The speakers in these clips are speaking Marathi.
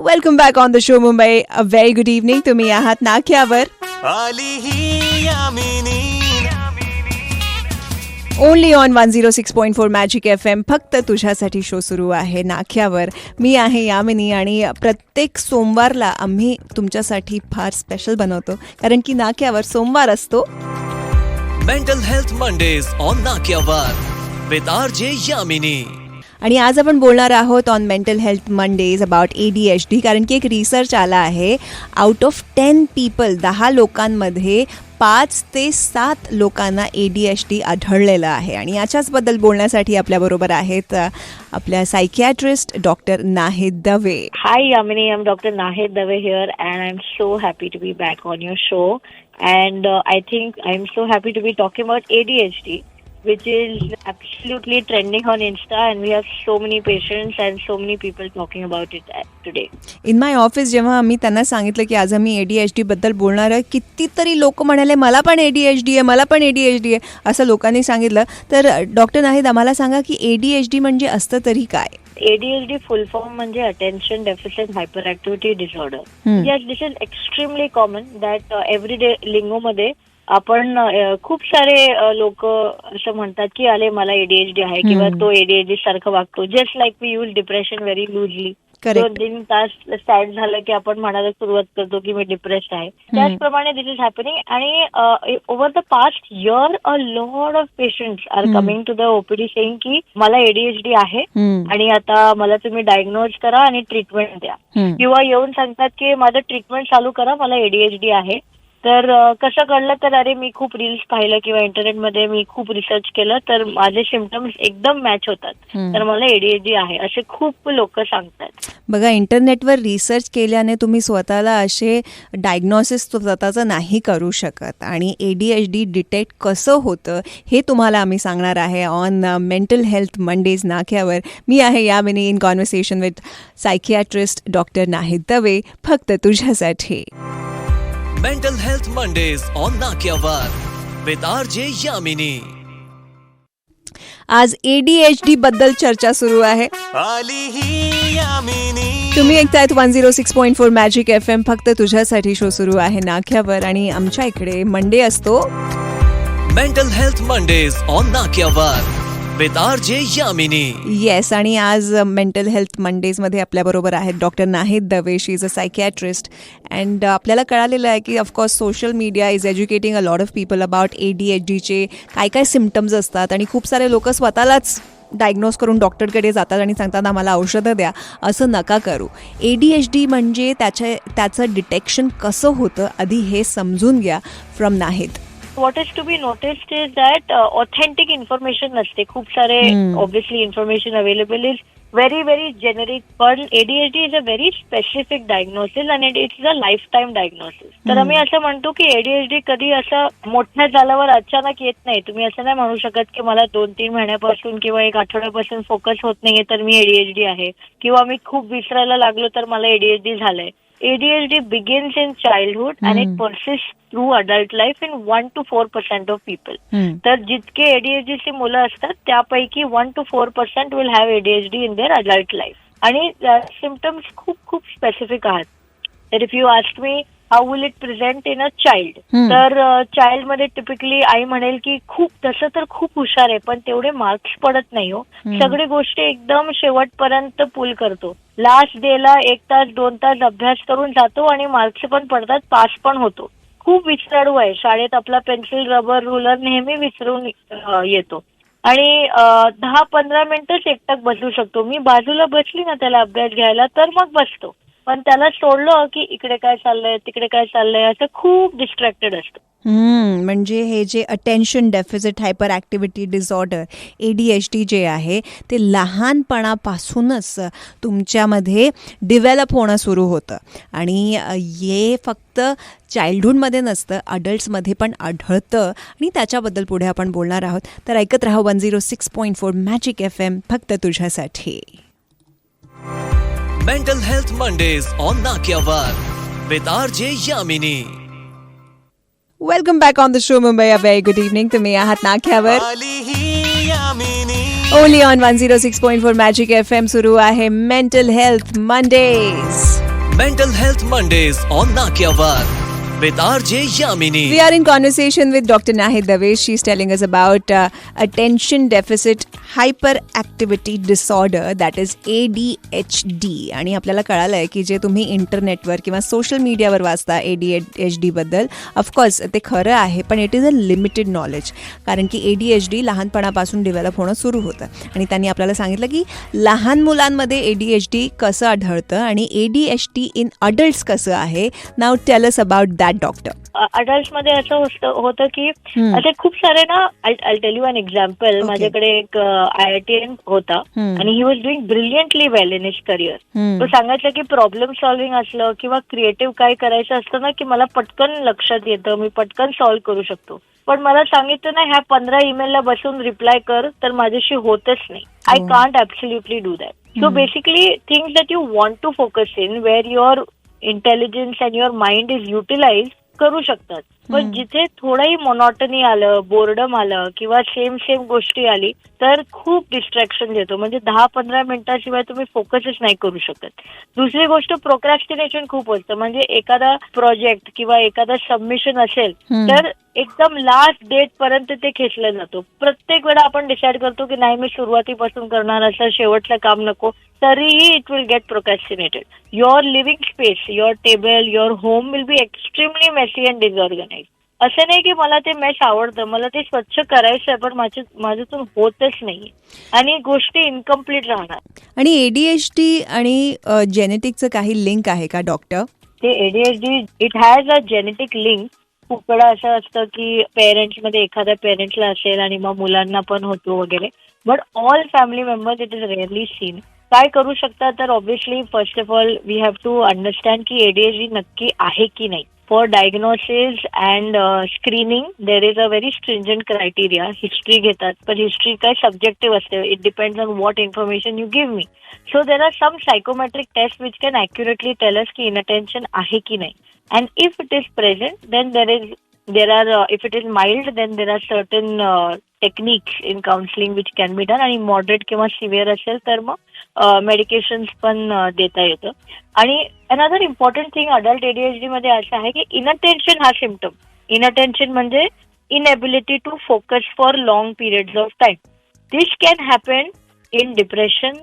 Welcome back on the show Mumbai. A very good evening. तुम्ही आहात नाक्यावर ओनली ऑन 106.4 मॅजिक FM. फक्त तुझ्यासाठी शो सुरू आहे नाक्यावर. मी आहे यामिनी आणि प्रत्येक सोमवारला आम्ही तुमच्यासाठी फार स्पेशल बनवतो, कारण की नाक्यावर सोमवार असतो मेंटल हेल्थ मंडेज ऑन नाक्यावर विथ RJ यामिनी. आणि आज आपण बोलणार आहोत on mental health Mondays about ADHD, कारण की एक रिसर्च आला आहे. आउट ऑफ 10 पीपल 10 लोकांमध्ये 5 ते 7 लोकांना ADHD आढळलेलं आहे. आणि याच्याचबद्दल बोलण्यासाठी आपल्याबरोबर आहेत आपल्या psychiatrist doctor Nahid Dave. Hi Yamini, I am doctor Nahid Dave here and I am so happy to be back on your show. And I think I am so happy to be talking about ADHD, which is absolutely trending on Insta, and we have so many patients and so many people talking about it today. In my office जेव्हा आम्ही त्यांना सांगितलं की आज आम्ही ADHD बद्दल बोलणार आहे, कितीतरी लोक म्हणाले मला पण ADHD आहे, मला पण ADHD आहे असं लोकांनी सांगितलं. तर डॉक्टर नाहिद, आम्हाला सांगा की ADHD म्हणजे असतं तरी काय? ADHD फुल फॉर्म म्हणजे attention deficit hyperactivity disorder. Yes, this is extremely common that everyday लिंगोमध्ये आपण खूप सारे लोक असं म्हणतात की अरे मला ADHD आहे किंवा तो ADHD सारखं वागतो. Just like we use depression very loosely. 2-3 तास स्टार्ट झालं की आपण म्हणायला सुरुवात करतो की मी डिप्रेस्ड आहे. त्याचप्रमाणे दिस इज हॅपनिंग. आणि over the past year a lot of patients are coming to the OPD saying की मला ADHD आहे आणि आता मला तुम्ही डायग्नोज करा आणि ट्रीटमेंट द्या. किंवा येऊन सांगतात की माझं ट्रीटमेंट चालू करा, मला ADHD आहे. तर कसं कळलं तर अरे मी खूप रील्स पाहिलं किंवा इंटरनेटमध्ये मी खूप रिसर्च केलं तर माझे सिम्पटम्स एकदम मॅच होतात, तर मला ADHD आहे असे खूप लोक सांगतात. बघा, इंटरनेटवर रिसर्च केल्याने तुम्ही स्वतःला असे डायग्नोसिस स्वतःचं नाही करू शकत. आणि ADHD डिटेक्ट कसं होतं हे तुम्हाला आम्ही सांगणार आहे ऑन मेंटल हेल्थ मंडेज नाक्यावर. मी आहे Yamini in conversation with psychiatrist doctor Nahid Dave, फक्त तुझ्यासाठी. मेंटल हेल्थ मंडेज ऑन नाक्यावर विथ RJ यामिनी. आज ADHD बद्दल चर्चा सुरू आहे. तुम्ही ऐकतायत 106.4 मॅजिक FM. फक्त तुझ्यासाठी शो सुरू आहे नाक्यावर. आणि आमच्या इकडे मंडे असतो मेंटल हेल्थ मंडेज ऑन नाक्यावर विथ RJ यामिनी. येस, आणि आज मेंटल हेल्थ मंडेजमध्ये आपल्याबरोबर आहेत doctor Nahid Dave. She is a psychiatrist. And आपल्याला कळालेलं आहे की of course social media is educating a lot of people about ADHDचे काय काय सिम्पटम्स असतात. आणि खूप सारे लोक स्वतःलाच डायग्नोज करून डॉक्टरकडे जातात आणि सांगतात आम्हाला औषधं द्या. असं नका करू. ADHD म्हणजे त्याचं डिटेक्शन कसं होतं आधी हे समजून घ्या from Nahid. What is to be noticed is that authentic information नसते. खूप सारे obviously information available is very generic. पण ADHD is a very specific diagnosis and it's a lifetime diagnosis. तर आम्ही असं म्हणतो की ADHD कधी असं मोठ्या झाल्यावर अचानक येत नाही. तुम्ही असं नाही म्हणू शकत की मला 2-3 महिन्यापासून किंवा 1 आठवड्यापासून फोकस होत नाहीये तर मी ADHD आहे, किंवा मी खूप विसरायला लागलो तर मला ADHD झालंय. ADHD begins in childhood and it persists through adult life in 1 to 4% of people. तर जितके ADHD ची मुलं असतात त्यापैकी 1 to 4% will have ADHD in their adult life. आणि सिम्पटम्स खूप स्पेसिफिक आहेत. तर if you ask me how will it present in a child, तर चाइल्ड मध्ये टिपिकली आई म्हणेल की खूप तसं तर खूप हुशार आहे पण तेवढे मार्क्स पडत नाही हो. सगळी गोष्टी एकदम शेवटपर्यंत पुल करतो. लास्ट डेला 1 तास 2 तास अभ्यास करून जातो आणि मार्क्स पण पडतात, पास पण होतो. खूप विसराळू आहे. शाळेत आपला पेन्सिल रबर रुलर नेहमी विसरून येतो. आणि 10-15 मिनिटच एकटक बसू शकतो. मी बाजूला बसली ना त्याला अभ्यास घ्यायला तर मग बसतो, पण त्याला सोडलं की इकडे काय चाललंय तिकडे काय चाललंय असं खूप डिस्ट्रॅक्टेड असतं. म्हणजे हे जे attention deficit hyper activity disorder ADHD जे आहे ते लहानपणापासूनच तुमच्यामध्ये डिव्हेलप होणं सुरू होतं. आणि हे फक्त चाइल्डहूडमध्ये नसतं, अडल्ट्समध्ये पण आढळतं. आणि त्याच्याबद्दल पुढे आपण बोलणार आहोत. तर ऐकत राहा 106.4 मॅजिक FM. फक्त तुझ्यासाठी. मेंटल हेल्थ मंडेज ऑन नाक्यावर with RJ Yamini. Welcome back on the show Mumbai. A very good evening. तुम्ही आहात नाक्यावर ओनली ऑन 106.4 मॅजिक FM. सुरू आहे mental health Mondays. Mental Health Mondays on Nakyawar with RJ Yamini. We are in conversation with Dr. Nahid Dave. She's telling us about attention deficit hyperactivity disorder, that is ADHD. आणि आपल्याला कळालं आहे की जे तुम्ही इंटरनेटवर किंवा सोशल मीडियावर वाचता ADHD बद्दल, ऑफकोर्स ते खरं आहे, पण it is a limited knowledge. कारण की ADHD लहानपणापासून डेव्हलप होणं सुरू होतं. आणि त्यांनी आपल्याला सांगितलं की लहान मुलांमध्ये ADHD कसं आढळतं आणि ADHD इन अडल्ट्स कसं आहे. Now tell us about that, doctor. Adult मध्ये असं होतं की असे खूप सारे ना, I tell you an example. माझ्याकडे एक IITian होता आणि he was doing brilliantly well in his career. तो सांगायचा की प्रॉब्लेम सॉल्व्हिंग असलं किंवा क्रिएटिव्ह काय करायचं असतं ना, की मला पटकन लक्षात येतं, मी पटकन सॉल्व्ह करू शकतो. पण मला सांगितलं ना, ह्या 15 ईमेलला बसून रिप्लाय कर, तर माझ्याशी होतच नाही. I can't absolutely do that. So basically things that you want to focus in, where your intelligence and your mind is utilise करू शकतात. पण जिथे थोडंही मोनॉटनी आलं, बोर्डम आलं किंवा सेम गोष्टी आली तर खूप डिस्ट्रॅक्शन येतो. म्हणजे 10-15 मिनिटाशिवाय तुम्ही फोकसच नाही करू शकत. दुसरी गोष्ट, प्रोक्रॅस्टिनेशन खूप होतं. म्हणजे एखादा प्रोजेक्ट किंवा एखादा सबमिशन असेल तर एकदम लास्ट डेट पर्यंत ते खेचलं जातो. प्रत्येक वेळा आपण डिसाईड करतो की नाही, मी सुरुवातीपासून करणार, असं शेवटचं काम नको, तरीही it will get procrastinated. Your living space, your table, your home will be extremely messy and disorganise. असं नाही की मला ते मेस आवडतं, मला ते स्वच्छ करायचं आहे, पण माझ्यातून होतच नाहीये आणि गोष्टी इनकम्प्लीट राहणार. आणि ADHD आणि जेनेटिकचं काही लिंक आहे का, डॉक्टर? ते ADHD it has a genetic link. खूप वेळा असं असतं की पेरेंट्समध्ये एखाद्या पेरेंट्सला असेल आणि मग मुलांना पण होतो वगैरे, but all family members it is rarely seen. काय करू शकतात तर obviously first of all we have to understand की ADHD नक्की आहे की नाही. For diagnosis and screening, there is a very stringent criteria. History घेतात, पण हिस्ट्री काय सब्जेक्टिव्ह असते. It depends on what information you give me. So there are some psychometric tests which can accurately tell us की inattention आहे की नाही. And if it is present, then if it is mild, then there are certain techniques in counseling which can be done. आणि moderate किंवा severe असेल तर मग मेडिकेशन्स पण देता येतं. आणि another important thing adult ADHD मध्ये असं आहे की इनअटेन्शन हा सिम्पटम. इनअटेन्शन म्हणजे inability to focus for long periods of time. This can happen in depression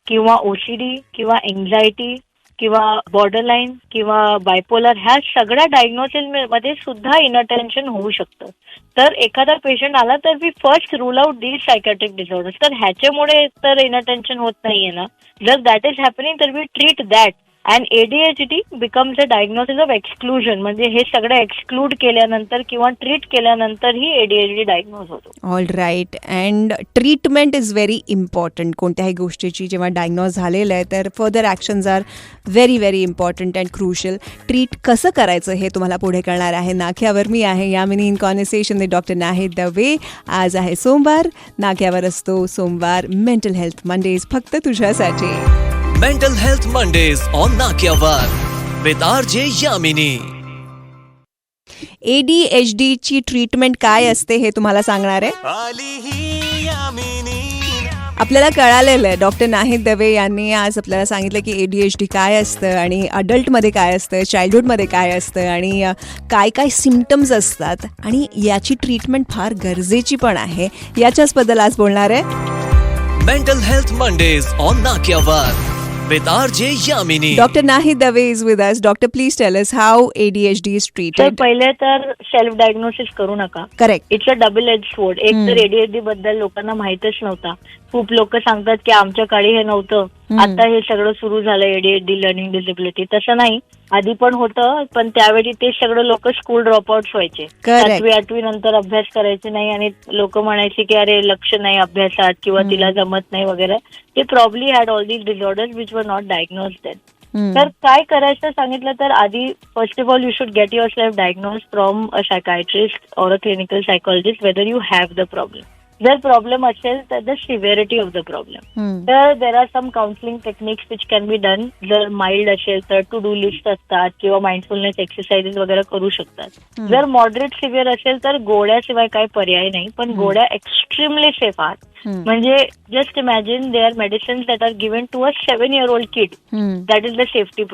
किंवा OCD किंवा एन्झायटी किंवा बॉर्डरलाईन किंवा बायपोलर. ह्या सगळ्या डायग्नोसिस मध्ये सुद्धा इनअटेन्शन होऊ शकतं. तर एखादा पेशंट आला तर we first rule out these psychiatric disorders. तर ह्याच्यामुळे तर इनअटेन्शन होत नाहीये ना, जर दॅट इज हॅपनिंग तर we treat that. And ADHD becomes a diagnosis of exclusion. म्हणजे हे सगळं एक्सक्लूड केल्यानंतर किंवा ट्रीट केल्यानंतर ही ADHD डायग्नोज होतो. All right. And treatment is very important. कोणत्याही गोष्टीची जेव्हा डायग्नोज झालेलं आहे तर further actions are very very important and crucial. Treat कसं करायचं हे तुम्हाला पुढे कळणार आहे. नाक्यावर मी आहे Yamini in conversation with doctor Nahid Dave. आज आहे सोमवार. नाक्यावर असतो सोमवार मेंटल हेल्थ मंडेज फक्त तुझ्यासाठी. Mental Health Mondays on Nakyawar with RJ Yamini. ADHD ची ट्रीटमेंट काय असते हे तुम्हाला सांगणार आहे. आपल्याला कळालेलं आहे, डॉक्टर नाहिद दवे यांनी आज आपल्याला सांगितलं की ADHD काय असतं आणि अडल्टमध्ये काय असतं, चाइल्डहुडमध्ये काय असतं आणि काय काय सिम्पटम्स असतात आणि याची ट्रीटमेंट फार गरजेची पण आहे. याच्याचबद्दल आज बोलणार आहे. Mental Health Mondays on Nakyawar with RJ Yamini. Dr. Nahid Dave is with us. Doctor, please tell us how ADHD is तर treated. पहिले तर सेल्फ डायग्नोसिस करू नका. Correct. It's a double edge sword. एक तर ADHD बद्दल लोकांना माहितच नव्हता. खूप लोक सांगतात की आमच्या काळी हे नव्हतं, आता हे सगळं सुरू झालं ADHD लर्निंग डिसेबिलिटी. तसं नाही, आधी पण होतं, पण त्यावेळी ते सगळं लोक स्कूल ड्रॉपआउट व्हायचे. 7वी-8वी नंतर अभ्यास करायचे नाही आणि लोक म्हणायचे की अरे लक्ष नाही अभ्यासात किंवा तिला जमत नाही वगैरे. ते probably had all these disorders which were not diagnosed then. तर काय करायचं सांगितलं तर आधी first of all you should get yourself diagnose from a psychiatrist or a clinical psychologist whether you have the problem. जर प्रॉब्लेम असेल तर the severity of the problem. तर there are some counselling techniques which can be done. जर माइल्ड असेल तर टू डू लिस्ट असतात किंवा माइंडफुलनेस एक्सरसाइजेस वगैरे करू शकतात. जर मॉडरेट सिव्हिअर असेल तर गोळ्याशिवाय काही पर्याय नाही, पण गोळ्या एक्स्ट्रीमली सेफ आहात. म्हणजे just imagine they are medicines that are given to a 7-year-old kid. That is the safety